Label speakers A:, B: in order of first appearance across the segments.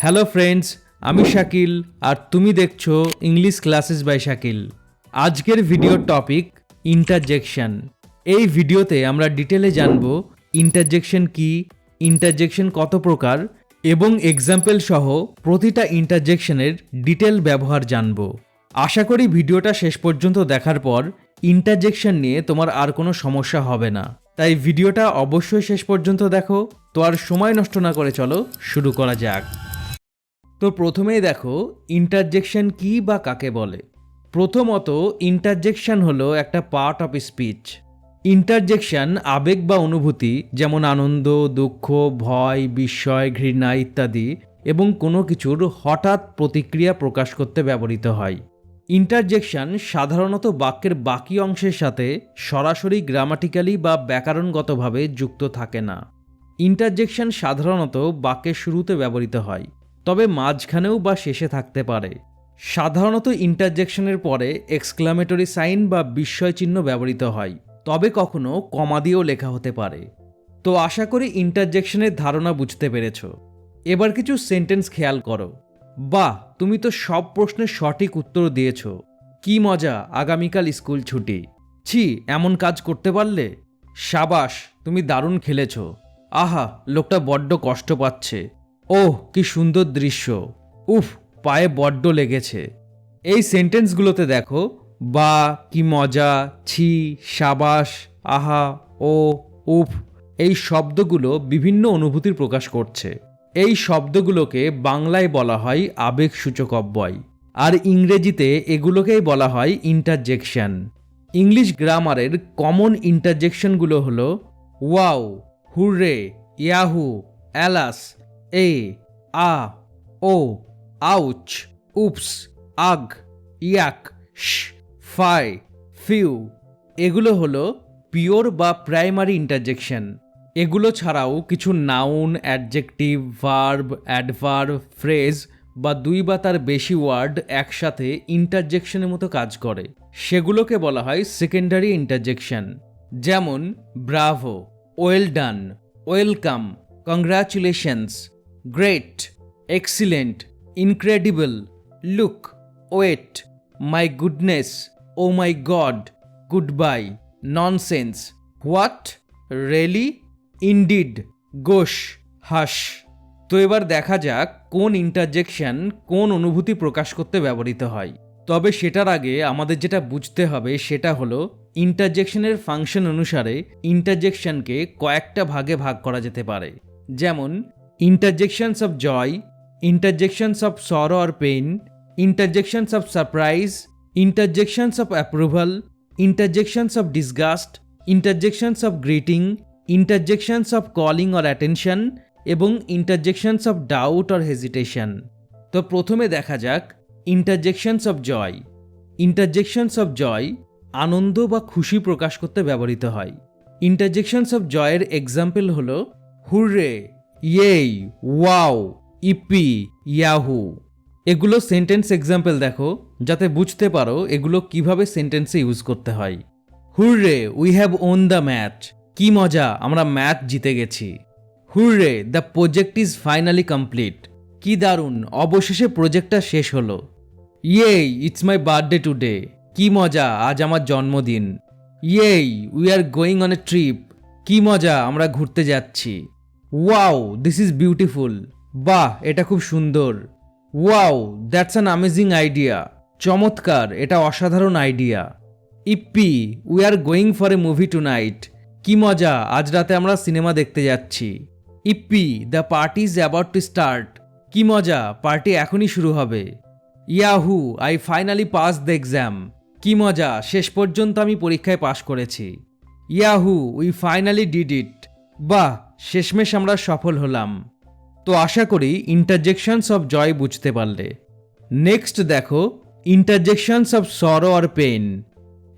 A: Hello friends, আমি শাকিল আর তুমি দেখছো ইংলিশ ক্লাসেস বাই শাকিল। আজকের ভিডিওর টপিক ইন্টারজেকশন। এই ভিডিওতে আমরা ডিটেলে জানব ইন্টারজেকশন কি, ইন্টারজেকশন কত প্রকার এবং এক্সাম্পল সহ প্রতিটা ইন্টারজেকশনের ডিটেল ব্যবহার জানব। আশা করি ভিডিওটা শেষ পর্যন্ত দেখার পর ইন্টারজেকশন নিয়ে তোমার আর কোনো সমস্যা হবে না। তাই ভিডিওটা অবশ্যই শেষ পর্যন্ত দেখো। তো আর সময় নষ্ট না করে চলো শুরু করা যাক। তো প্রথমেই দেখো ইন্টারজেকশন কি বা কাকে বলে। প্রথমত ইন্টারজেকশন হলো একটা পার্ট অফ স্পিচ। ইন্টারজেকশন আবেগ বা অনুভূতি যেমন আনন্দ, দুঃখ, ভয়, বিস্ময়, ঘৃণা ইত্যাদি এবং কোনো কিছুর হঠাৎ প্রতিক্রিয়া প্রকাশ করতে ব্যবহৃত হয়। ইন্টারজেকশন সাধারণত বাক্যের বাকি অংশের সাথে সরাসরি গ্রামাটিক্যালি বা ব্যাকরণগতভাবে যুক্ত থাকে না। ইন্টারজেকশন সাধারণত বাক্যের শুরুতে ব্যবহৃত হয়, তবে মাঝখানেও বা শেষে থাকতে পারে। সাধারণত ইন্টারজেকশনের পরে এক্সক্লামেটরি সাইন বা বিস্ময় চিহ্ন ব্যবহৃত হয়, তবে কখনো কমা দিয়েও লেখা হতে পারে। তো আশা করি ইন্টারজেকশনের ধারণা বুঝতে পেরেছ। এবার কিছু সেন্টেন্স খেয়াল করো। বাহ, তুমি তো সব প্রশ্নের সঠিক উত্তর দিয়েছ, কি মজা, আগামীকাল স্কুল ছুটি। ছি, এমন কাজ করতে পারলে, সাবাস, তুমি দারুণ খেলেছ। আহা, লোকটা বড্ড কষ্ট পাচ্ছে। ওহ, কি সুন্দর দৃশ্য। উফ, পায়ে বড্ড লেগেছে। এই সেন্টেন্সগুলোতে দেখো বা, কি মজা, ছি, সাবাস, আহা, ও, উফ এই শব্দগুলো বিভিন্ন অনুভূতির প্রকাশ করছে। এই শব্দগুলোকে বাংলায় বলা হয় আবেগসূচক অব্যয়, আর ইংরেজিতে এগুলোকেই বলা হয় ইন্টারজেকশন। ইংলিশ গ্রামারের কমন ইন্টারজেকশনগুলো হলো ওয়াও, হুররে, ইয়াহু, অ্যালাস, এ, আ, ও, আউচ, উপস, আগ, ইয়াক, শ, ফাই, ফিউ। এগুলো হলো পিওর বা প্রাইমারি ইন্টারজেকশন। এগুলো ছাড়াও কিছু noun, adjective, verb, adverb, phrase বা দুই বা তার বেশি ওয়ার্ড একসাথে ইন্টারজেকশনের মতো কাজ করে, সেগুলোকে বলা হয় সেকেন্ডারি ইন্টারজেকশন। যেমন bravo, well done, welcome, congratulations, great, excellent, incredible, look, wait, my goodness, oh my god, goodbye, nonsense, what, really, indeed, gosh, hush. তো এবার দেখা যাক কোন ইন্টারজেকশন কোন অনুভূতি প্রকাশ করতে ব্যবহৃত হয়। তবে সেটার আগে আমাদের যেটা বুঝতে হবে সেটা হলো ইন্টারজেকশনের ফাংশন অনুসারে ইন্টারজেকশনকে কয়েকটা ভাগে ভাগ করা যেতে পারে। যেমন interjections of joy, interjections of sorrow or pain, interjections of surprise, interjections of approval, interjections of disgust, interjections of greeting, interjections of calling or attention এবং interjections of doubt or hesitation. তো প্রথমে দেখা যাক ইন্টারজেকশনস অফ জয়। ইন্টারজেকশনস অফ জয় আনন্দ বা খুশি প্রকাশ করতে ব্যবহৃত হয়। ইন্টারজেকশনস অফ জয়ের এক্সাম্পল হলো হুররে, ইয়েই, ওয়াও, ইপি, ইয়াহু। এগুলো সেন্টেন্স এক্সাম্পল দেখো, যাতে বুঝতে পারো এগুলো কিভাবে সেন্টেন্সে ইউজ করতে হয়। Hurray, we have won the match, কি মজা, আমরা ম্যাচ জিতে গেছি। Hurray, the project is finally complete, কি দারুণ, অবশেষে প্রজেক্টটা শেষ হলো। ইয়েই, ইটস মাই বার্থডে টুডে, কি মজা, আজ আমার জন্মদিন। ইয়েই, we are going on a trip, কি মজা, আমরা ঘুরতে যাচ্ছি। ওয়াও, দিস ইজ বিউটিফুল, বাহ, এটা খুব সুন্দর। Wow, that's an amazing idea, চমৎকার, এটা অসাধারণ idea. Yippee, we are going for a movie tonight, কি মজা, আজ রাতে আমরা সিনেমা দেখতে যাচ্ছি। Yippee, the party is about to start, কি মজা, পার্টি এখনই শুরু হবে। Yahoo, I finally pass the exam, কি মজা, শেষ পর্যন্ত আমি পরীক্ষায় পাশ করেছি। Yahoo, we finally did it, বাহ, শেষমেশ আমরা সফল হলাম। তো আশা করি ইন্টারজেকশনস অফ জয় বুঝতে পারলে। নেক্সট দেখো interjections of sorrow or pain.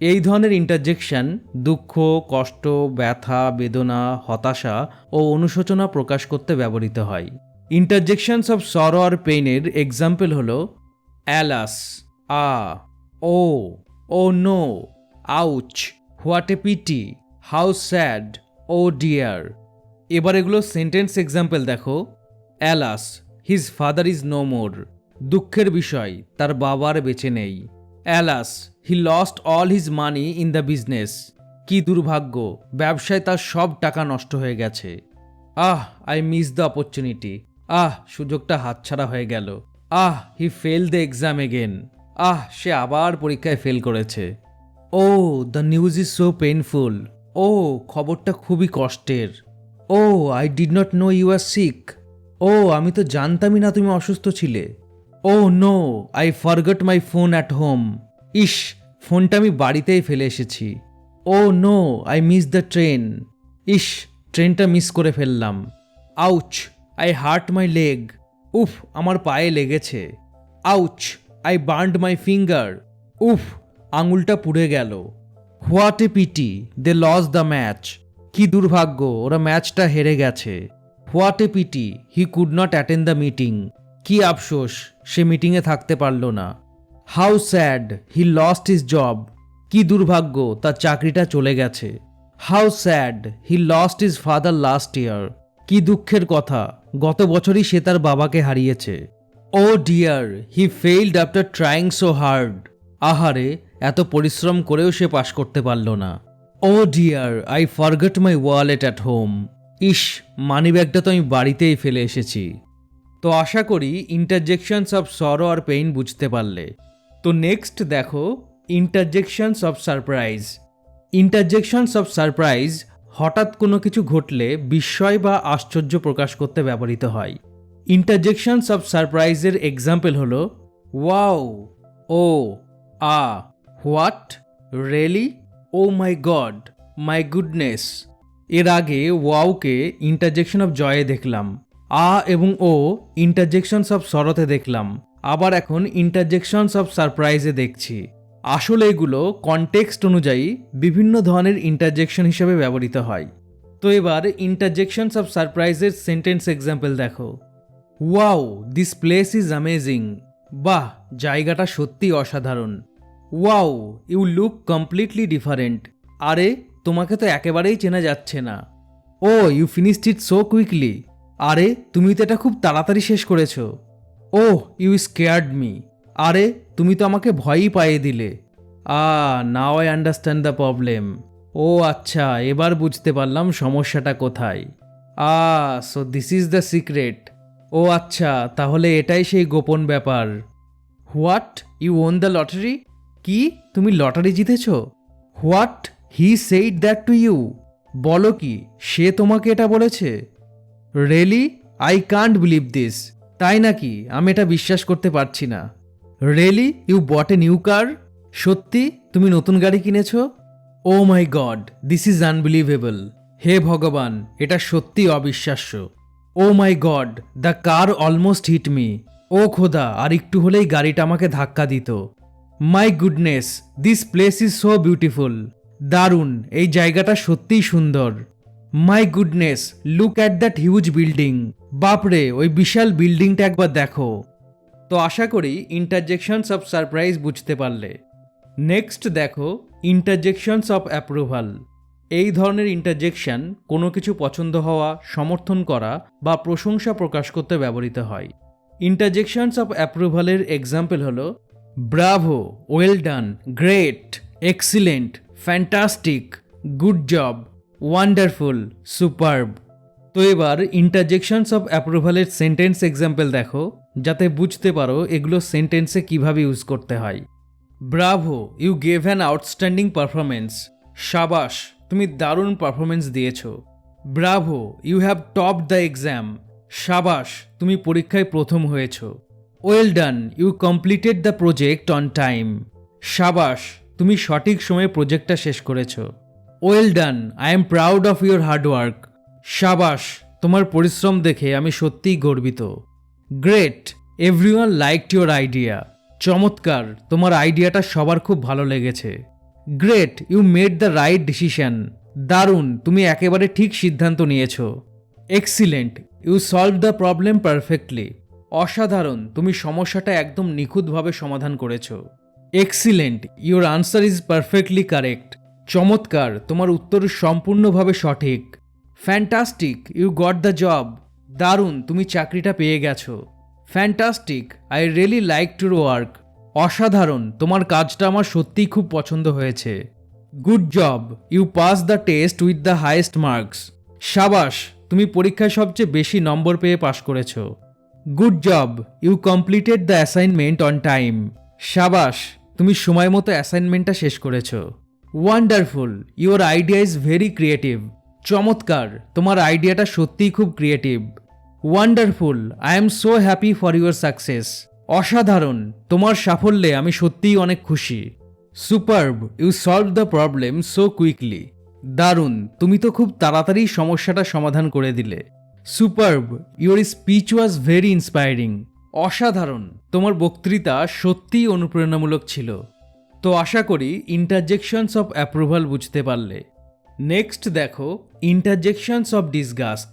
A: এই ধরনের ইন্টারজেকশন দুঃখ, কষ্ট, ব্যথা, বেদনা, হতাশা ও অনুশোচনা প্রকাশ করতে ব্যবহৃত হয়। ইন্টারজেকশনস অফ সরো অর পেইনের এক্সাম্পল হলো alas, ah, oh no, ouch, what a pity, how sad, oh dear. এবার এগুলো সেন্টেন্স এক্সাম্পল দেখো। Alas, his father is no more. দুঃখের বিষয়, তার বাবা আর বেঁচে নেই। Alas, he lost all his money in the business. কি দুর্ভাগ্য, ব্যবসায় তার সব টাকা নষ্ট হয়ে গেছে। I miss the opportunity. সুযোগটা হাতছাড়া হয়ে গেল। He fell the exam again. সে আবার পরীক্ষায় ফেল করেছে। Oh, the news is so painful. খবরটা খুবই কষ্টের। I did not know you are sick. আমি তো জানতামই না তুমি অসুস্থ ছিলে। No, I forgot my phone at home. ইস, ফোনটা আমি বাড়িতেই ফেলে এসেছি। No, I miss the train. ইস, ট্রেনটা মিস করে ফেললাম। Ouch, I hurt my leg. আমার পায়ে লেগেছে। Ouch, I burned my finger. আঙুলটা পুড়ে গেল। What a pity, they lost the match. কি দুর্ভাগ্য, ওরা ম্যাচটা হেরে গেছে। What a pity, he could not attend the meeting. কি আফসোস, সে মিটিংয়ে থাকতে পারল না। How sad, he lost his job. কি দুর্ভাগ্য, তার চাকরিটা চলে গেছে। How sad, he lost his father last year. কি দুঃখের কথা, গত বছরই সে তার বাবাকে হারিয়েছে। Dear, he failed after trying so hard. আহারে, এত পরিশ্রম করেও সে পাশ করতে পারল না। Dear, I forgot my wallet at home. ইস, মানিব্যাগটা তো আমি বাড়িতেই ফেলে এসেছি। তো আশা করি ইন্টারজেকশনস অফ সরো আর পেইন বুঝতে পারলে। তো নেক্সট দেখো interjections of surprise. Interjections of surprise হঠাৎ কোনো কিছু ঘটলে বিস্ময় বা আশ্চর্য প্রকাশ করতে ব্যবহৃত হয়। ইন্টারজেকশনস অফ সারপ্রাইজের এক্সাম্পল হলো wow, what, really, my god, my goodness. এর আগে ওয়াওকে ইন্টারজেকশন অফ জয়ে দেখলাম, এবং ইন্টারজেকশনস অফ সরতে দেখলাম, আবার এখন ইন্টারজেকশনস অফ সারপ্রাইজে দেখছি। আসলে এগুলো কনটেক্সট অনুযায়ী বিভিন্ন ধরনের ইন্টারজেকশন হিসেবে ব্যবহৃত হয়। তো এবার ইন্টারজেকশনস অফ সারপ্রাইজের সেন্টেন্স এক্সাম্পল দেখো। Wow, this place is amazing. বাহ, জায়গাটা সত্যি অসাধারণ। Wow, you look completely different. আরে, তোমাকে তো একেবারেই চেনা যাচ্ছে না। You finished it so quickly. আরে, তুমি তো এটা খুব তাড়াতাড়ি শেষ করেছো। You scared me. আরে, তুমি তো আমাকে ভয়ই পাইয়ে দিলে। Now I understand the problem. আচ্ছা, এবার বুঝতে পারলাম সমস্যাটা কোথায়। So this is the secret. আচ্ছা, তাহলে এটাই সেই গোপন ব্যাপার। What, you won the lottery? কি, তুমি লটারি জিতেছ? What, he said that to you? বলো কি, সে তোমাকে এটা বলেছে? Really, I can't believe this. তাই নাকি, আমি এটা বিশ্বাস করতে পারছি না। Really, you bought a new car? সত্যি, তুমি নতুন গাড়ি কিনেছ? My God, this is unbelievable. হে ভগবান, এটা সত্যি অবিশ্বাস্য। My God, the car almost hit me. খোদা, আর একটু হলেই গাড়িটা আমাকে ধাক্কা দিত। My goodness, this place is so beautiful. দারুণ, এই জায়গাটা সত্যিই সুন্দর। My goodness, look at that huge building. বাপরে, ওই বিশাল বিল্ডিংটা একবার দেখো। তো আশা করি ইন্টারজেকশনস অফ সারপ্রাইজ বুঝতে পারলে। নেক্সট দেখো ইন্টারজেকশনস অফ অ্যাপ্রুভাল। এই ধরনের ইন্টারজেকশন কোনো কিছু পছন্দ হওয়া, সমর্থন করা বা প্রশংসা প্রকাশ করতে ব্যবহৃত হয়। ইন্টারজেকশনস অফ অ্যাপ্রুভালের এক্সাম্পল হলো bravo, well done, great, excellent, fantastic, good job, wonderful, superb. তো এবার ইন্টারজেকশনস অফ অ্যাপ্রুভালের সেন্টেন্স এক্সাম্পল দেখো, যাতে বুঝতে পারো এগুলো সেন্টেন্সে কিভাবে ইউজ করতে হয়। Bravo, you gave an outstanding performance. সাবাস, তুমি দারুণ পারফরমেন্স দিয়েছো। Bravo, you have topped the exam. সাবাস, তুমি পরীক্ষায় প্রথম হয়েছো। Well done, you completed the project on time. সাবাস, তুমি সঠিক সময়ে প্রজেক্টটা শেষ করেছো। Well done, I am proud of your hard work. সাবাস, তোমার পরিশ্রম দেখে আমি সত্যিই গর্বিত। Great, everyone liked your idea. চমৎকার, তোমার আইডিয়াটা সবার খুব ভালো লেগেছে। Great, you made the right decision. দারুণ, তুমি একেবারে ঠিক সিদ্ধান্ত নিয়েছো। Excellent, you solve the problem perfectly. অসাধারণ, তুমি সমস্যাটা একদম নিখুঁতভাবে সমাধান করেছো। Excellent, your answer is perfectly correct. চমৎকার, তোমার উত্তর সম্পূর্ণভাবে সঠিক। Fantastic, you got the job. দারুণ, তুমি চাকরিটা পেয়ে গেছো। Fantastic, I really like your work. অসাধারণ, তোমার কাজটা আমার সত্যিই খুব পছন্দ হয়েছে। Good job, you pass the test with the highest marks. সাবাস, তুমি পরীক্ষায় সবচেয়ে বেশি নম্বর পেয়ে পাশ করেছো। Good job, you completed the assignment on time. সাবাস, তুমি সময় মতো অ্যাসাইনমেন্টটা শেষ করেছো। Wonderful, your idea is very creative. চমৎকার, তোমার আইডিয়াটা সত্যিই খুব creative. Wonderful, I am so happy for your success. অসাধারণ, তোমার সাফল্যে আমি সত্যিই অনেক খুশি। Superb, you solve the problem so quickly. দারুণ, তুমি তো খুব তাড়াতাড়ি সমস্যাটা সমাধান করে দিলে। Superb, your speech was very inspiring. অসাধারণ, তোমার বক্তৃতা সত্যিই অনুপ্রেরণামূলক ছিল। তো আশা করি ইন্টারজেকশনস অফ অ্যাপ্রুভাল বুঝতে পারলে। নেক্সট দেখো interjections of disgust.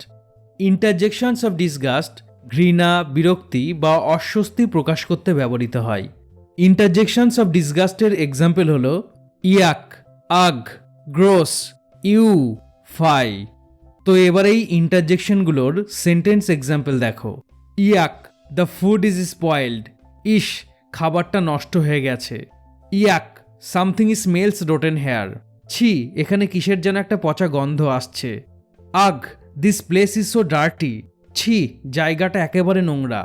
A: Interjections of disgust ঘৃণা, বিরক্তি বা অস্বস্তি প্রকাশ করতে ব্যবহৃত হয়। ইন্টারজেকশনস অফ ডিসগাস্টের এক্সাম্পল হলো ইয়াক, আগ, গ্রোস, ইউ, ফাই। তো এবার এই ইন্টারজেকশনগুলোর সেন্টেন্স এক্সাম্পল দেখো। ইয়াক, দ্য ফুড ইজ স্পয়েলড। ইস, খাবারটা নষ্ট হয়ে গেছে। ইয়াক, সামথিং স্মেলস রোটেন হেয়ার। ছি, এখানে কিসের যেন একটা পচা গন্ধ আসছে। আগ, this place is so dirty. ছি, জায়গাটা একেবারে নোংরা।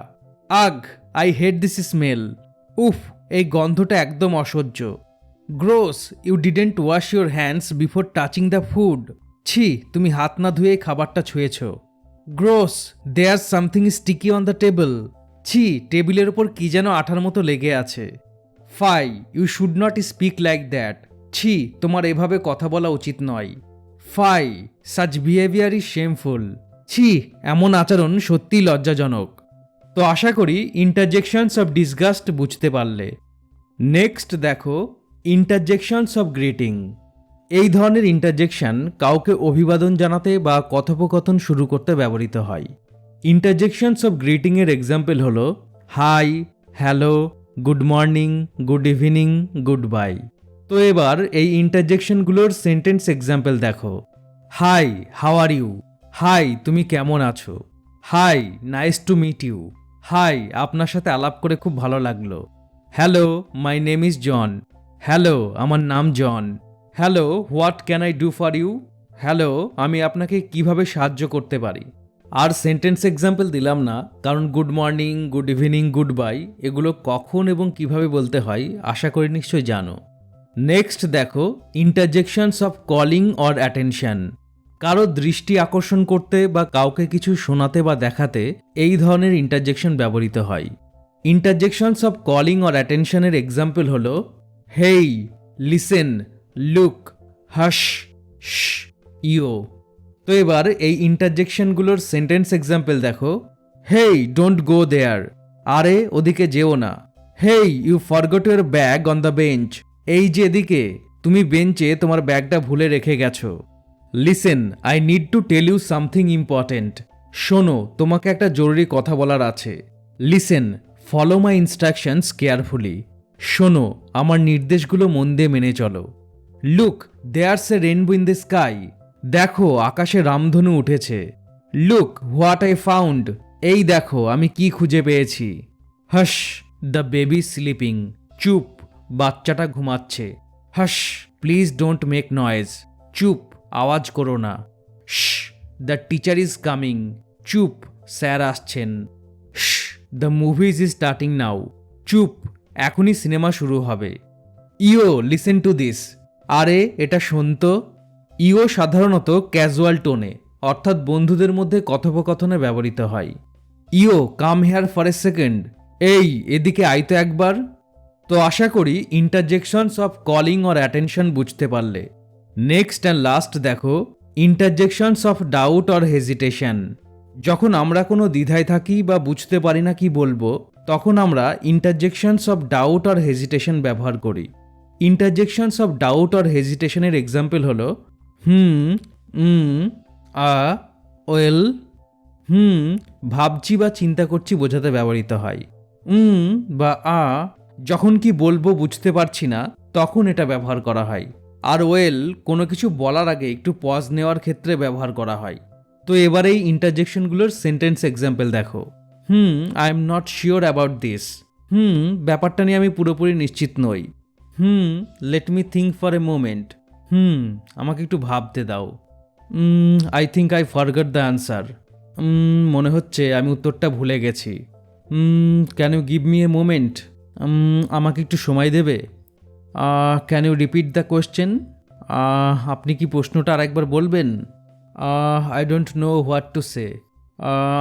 A: আগ, আই হেট দিস স্মেল। উফ, এই গন্ধটা একদম অসহ্য। Gross, you didn't wash your hands before touching the food. ছি, তুমি হাত না ধুয়ে খাবারটা ছুঁয়েছ। Gross, there something sticky on the table. ছি, টেবিলের ওপর কি যেন আঠার মতো লেগে আছে। Fie, you should not speak like that. ছি, তোমার এভাবে কথা বলা উচিত নয়। Fie, such behaviour is shameful. ছি, এমন আচরণ সত্যিই লজ্জাজনক। তো আশা করি ইন্টারজেকশনস অফ ডিসগাস্ট বুঝতে পারলে। নেক্সট দেখো ইন্টারজেকশনস অফ গ্রিটিং। এই ধরনের ইন্টারজেকশন কাউকে অভিবাদন জানাতে বা কথোপকথন শুরু করতে ব্যবহৃত হয়। ইন্টারজেকশনস অফ গ্রিটিংয়ের এক্সাম্পল হলো hi, hello, good morning, good evening, goodbye. তো এবার এই ইন্টারজেকশনগুলোর সেন্টেন্স এক্সাম্পল দেখো। Hi, how are you. Hi, তুমি কেমন আছো। Hi, nice to meet you. Hi, আপনার সাথে আলাপ করে খুব ভালো লাগলো। Hello, my name is John. Hello, আমার নাম John. Hello, what can I do for you. Hello, আমি আপনাকে কিভাবে সাহায্য করতে পারি। আর সেন্টেন্স এক্সাম্পল দিলাম না, কারণ good morning, good evening, good bye এগুলো কখন এবং কিভাবে বলতে হয় আশা করি নিশ্চয়ই জানো। নেক্সট দেখো interjections of calling or attention. কারো দৃষ্টি আকর্ষণ করতে বা কাউকে কিছু শোনাতে বা দেখাতে এই ধরনের ইন্টারজেকশন ব্যবহৃত হয়। Interjections of calling or অ্যাটেনশনের example হলো হেই, লিসেন, লুক, হাস, শ, ইও। তো এবার এই ইন্টারজেকশনগুলোর সেন্টেন্স এক্সাম্পল দেখো। Hey, don't go there. আরে, ওদিকে যেও না। Hey, you forgot your bag on the bench. এই যে এদিকে, তুমি বেঞ্চে তোমার ব্যাগটা ভুলে রেখে গেছো। Listen, I need to tell you something important. শোনো, তোমাকে একটা জরুরি কথা বলার আছে। Listen, follow my instructions carefully. শোনো, আমার নির্দেশগুলো মন দিয়ে মেনে চলো। Look, there's a rainbow in the sky. দেখো, আকাশে রামধনু উঠেছে। Look, what I found. এই দেখো, আমি কি খুঁজে পেয়েছি। Hush, the baby sleeping. চুপ, বাচ্চাটা ঘুমাচ্ছে। Hush, please don't make noise. চুপ, আওয়াজ করো না। Sh, the teacher is coming. চুপ, স্যার আসছেন। Shh, the movies is starting now. চুপ, এখনই সিনেমা শুরু হবে। ইও, লিসেন টু দিস। আরে, এটা শুনতো। ইও সাধারণত ক্যাজুয়াল টোনে অর্থাৎ বন্ধুদের মধ্যে কথোপকথনে ব্যবহৃত হয়। Yo, come here for a second. এই, এদিকে আয় তো একবার। তো আশা করি interjections of calling or attention বুঝতে পারলে। নেক্সট অ্যান্ড লাস্ট দেখো interjections of doubt or hesitation. যখন আমরা কোনো দ্বিধায় থাকি বা বুঝতে পারি না কি বলবো, তখন আমরা ইন্টারজেকশনস অফ ডাউট অর হেজিটেশন ব্যবহার করি। Interjections of doubt or হেজিটেশনের example হলো আ, ওয়েল। ভাবছি বা চিন্তা করছি বোঝাতে ব্যবহৃত হয়। বা আ, যখন কি বলবো বুঝতে পারছি না তখন এটা ব্যবহার করা হয়। আর ওয়েল, কোনো কিছু বলার আগে একটু পজ নেওয়ার ক্ষেত্রে ব্যবহার করা হয়। তো এবার এই ইন্টারজেকশনগুলোর সেন্টেন্স এক্সাম্পল দেখো। I am not sure about this. ব্যাপারটা নিয়ে আমি পুরোপুরি নিশ্চিত নই। Let me think for a moment. আমাকে একটু ভাবতে দাও। I think I forgot the answer. মনে হচ্ছে আমি উত্তরটা ভুলে গেছি। Can you give me a moment? আমাকে একটু সময় দেবে? Can you repeat the question? আপনি কি প্রশ্নটা আরেকবার বলবেন? I don't know what to say.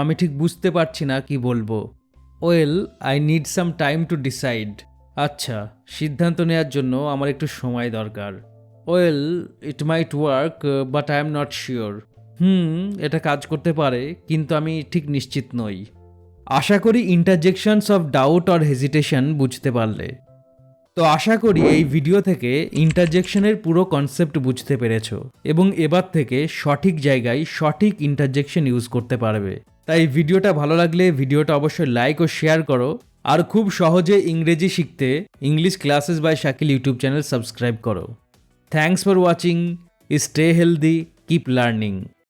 A: আমি ঠিক বুঝতে পারছি না কি বলবো। Well, I need some time to decide. আচ্ছা, সিদ্ধান্ত নেওয়ার জন্য আমার একটু সময় দরকার। Well, it might work, but I am not sure. এটা কাজ করতে পারে, কিন্তু আমি ঠিক নিশ্চিত নই। আশা করি interjections of doubt or hesitation বুঝতে পারলে। তো আশা করি এই ভিডিও থেকে ইন্টারজেকশনের পুরো কনসেপ্ট বুঝতে পেরেছো এবং এবার থেকে সঠিক জায়গায় সঠিক ইন্টারজেকশন ইউজ করতে পারবে। তাই ভিডিওটা ভালো লাগলে ভিডিওটা অবশ্যই লাইক ও শেয়ার করো। আর খুব সহজে ইংরেজি শিখতে English classes by Shakil YouTube channel subscribe করো। Thanks for watching. Stay healthy, keep learning.